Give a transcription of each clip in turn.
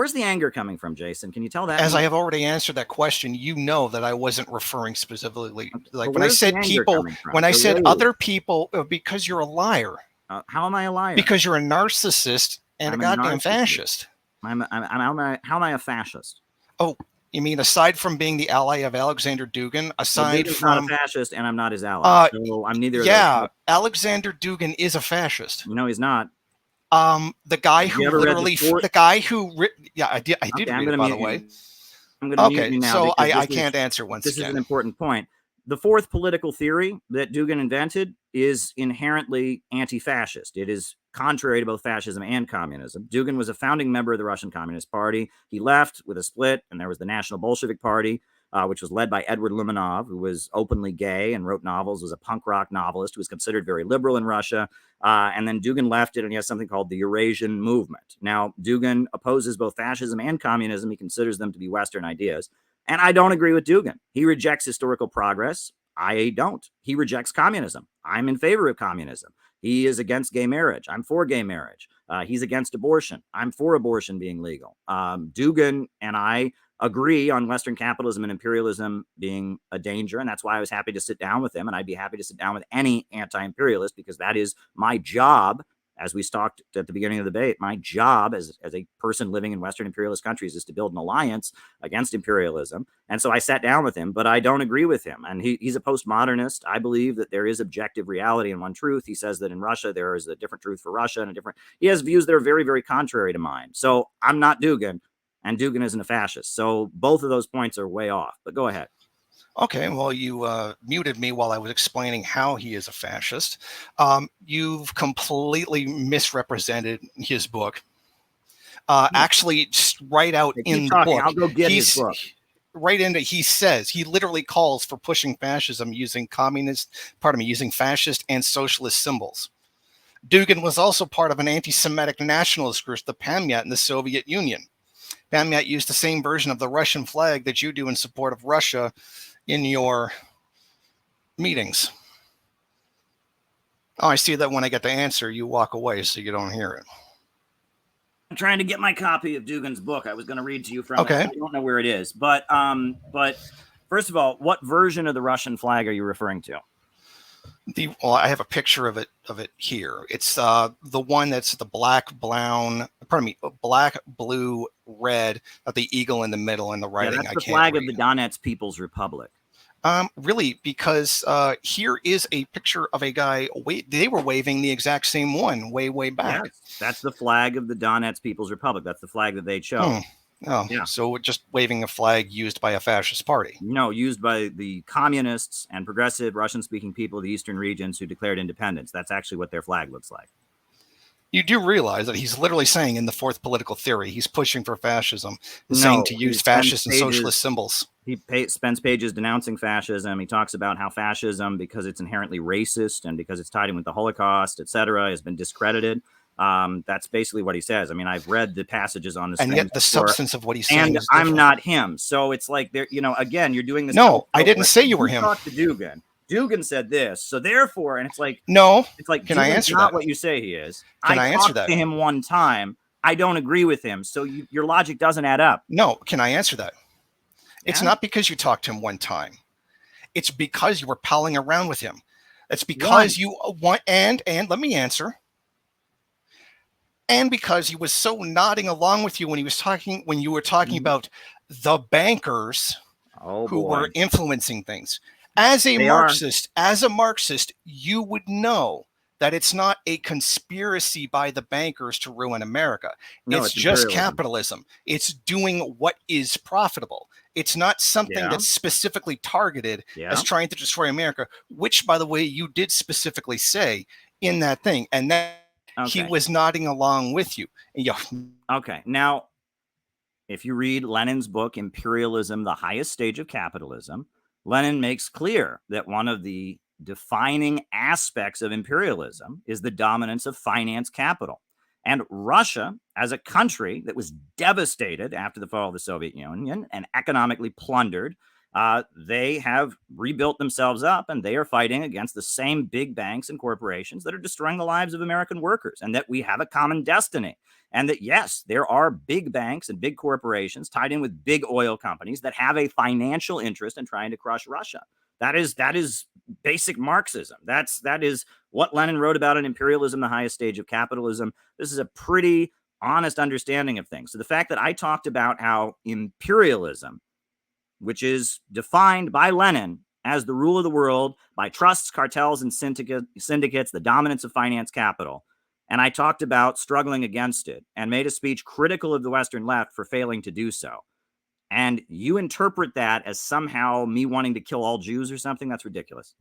where's the anger coming from, Jason? Can you tell that? As I have already answered that question, you know that I wasn't referring specifically, like when I where's the said anger people, coming from? when I The said rage. other people, because you're a liar. How am I a liar? Because you're a narcissist and I'm a goddamn fascist. how am I a fascist? Oh, you mean aside from being the ally of Alexander Dugin, aside Dugin's from not a fascist, and I'm not his ally. So I'm neither of those. Yeah, Alexander Dugin is a fascist. No, he's not. The guy who literally, the guy who, yeah, I did Okay, read it, by the way. I'm going to mute you now. So I can't answer once again. This is an important point. The fourth political theory that Dugin invented is inherently anti-fascist. It is contrary to both fascism and communism. Dugin was a founding member of the Russian Communist Party. He left with a split, and there was the National Bolshevik Party, which was led by Edward Limonov, who was openly gay and wrote novels, was a punk rock novelist, who was considered very liberal in Russia. And then Dugin left it, and he has something called the Eurasian Movement. Now, Dugin opposes both fascism and communism. He considers them to be Western ideas. And I don't agree with Dugin. He rejects historical progress. I don't. He rejects communism. I'm in favor of communism. He is against gay marriage. I'm for gay marriage. He's against abortion. I'm for abortion being legal. Dugin and I agree on Western capitalism and imperialism being a danger. And that's why I was happy to sit down with him. And I'd be happy to sit down with any anti-imperialist, because that is my job. As we talked at the beginning of the debate, my job as a person living in Western imperialist countries is to build an alliance against imperialism. And so I sat down with him, but I don't agree with him. And he's a postmodernist. I believe that there is objective reality and one truth. He says that in Russia, there is a different truth for Russia and he has views that are very, very contrary to mine. So I'm not Dugin, and Dugin isn't a fascist. So both of those points are way off, but go ahead. Okay, well, you muted me while I was explaining how he is a fascist. You've completely misrepresented his book. Actually, right out in the book, I'll go get his book. Right into, he says, he literally calls for pushing fascism using using fascist and socialist symbols. Dugin was also part of an anti-Semitic nationalist group, the Pamyat, in the Soviet Union. Pamyat used the same version of the Russian flag that you do in support of Russia in your meetings. Oh, I see that when I get the answer, you walk away so you don't hear it. I'm trying to get my copy of Dugin's book. I was going to read to you from it. I don't know where it is. But first of all, what version of the Russian flag are you referring to? Well, I have a picture of it here. It's the one that's the black, blue, red, the eagle in the middle and the writing. Yeah, that's the flag of the Donetsk People's Republic. Really, because here is a picture of a guy. They were waving the exact same one way back. Yes, that's the flag of the Donetsk People's Republic. That's the flag that they chose. Oh, yeah. So just waving a flag used by a fascist party. No, used by the communists and progressive Russian-speaking people of the eastern regions who declared independence. That's actually what their flag looks like. You do realize that he's literally saying in the fourth political theory, he's pushing for fascism, saying to use fascist and socialist symbols. He spends pages denouncing fascism. He talks about how fascism, because it's inherently racist and because it's tied in with the Holocaust, etc., has been discredited. That's basically what he says. I mean, I've read the passages on this, and yet the substance of what he's saying. And I'm not him, so it's like there. Again, you're doing this. No, I didn't say you were him. Talk to Dugin. Dugin said this, so therefore, and it's like no. It's like, can I answer not that? What you say he is. Can I answer that? talked to him one time. I don't agree with him, so your logic doesn't add up. No, can I answer that? Yeah? It's not because you talked to him one time. It's because you were palling around with him. It's because you want and let me answer. And because he was so nodding along with you when he was talking, when you were talking about the bankers who were influencing things. As a Marxist, you would know that it's not a conspiracy by the bankers to ruin America. No, it's just capitalism. It's doing what is profitable. It's not something that's specifically targeted as trying to destroy America, which, by the way, you did specifically say in that thing. And that he was nodding along with you. Okay. Now, if you read Lenin's book, Imperialism, the Highest Stage of Capitalism, Lenin makes clear that one of the defining aspects of imperialism is the dominance of finance capital. And Russia, as a country that was devastated after the fall of the Soviet Union and economically plundered, they have rebuilt themselves up, and they are fighting against the same big banks and corporations that are destroying the lives of American workers, and that we have a common destiny. And that, yes, there are big banks and big corporations tied in with big oil companies that have a financial interest in trying to crush Russia. That is basic Marxism. That is what Lenin wrote about in Imperialism, the Highest Stage of Capitalism. This is a pretty honest understanding of things. So the fact that I talked about how imperialism, which is defined by Lenin as the rule of the world by trusts, cartels, and syndicates, the dominance of finance capital, and I talked about struggling against it and made a speech critical of the Western left for failing to do so, and you interpret that as somehow me wanting to kill all Jews or something, that's ridiculous.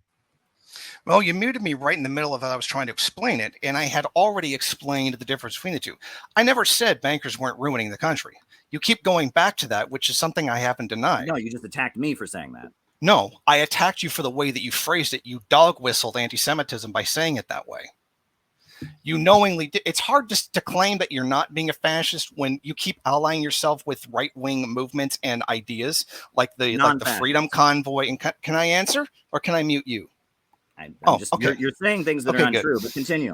Well, you muted me right in the middle of it. I was trying to explain it, and I had already explained the difference between the two. I never said bankers weren't ruining the country. You keep going back to that, which is something I haven't denied. No, you just attacked me for saying that. No, I attacked you for the way that you phrased it. You dog whistled anti-Semitism by saying it that way. You knowingly did. It's hard to claim that you're not being a fascist when you keep allying yourself with right-wing movements and ideas like the Freedom Convoy. And can I answer, or can I mute you? Okay. You're saying things that are untrue, but continue.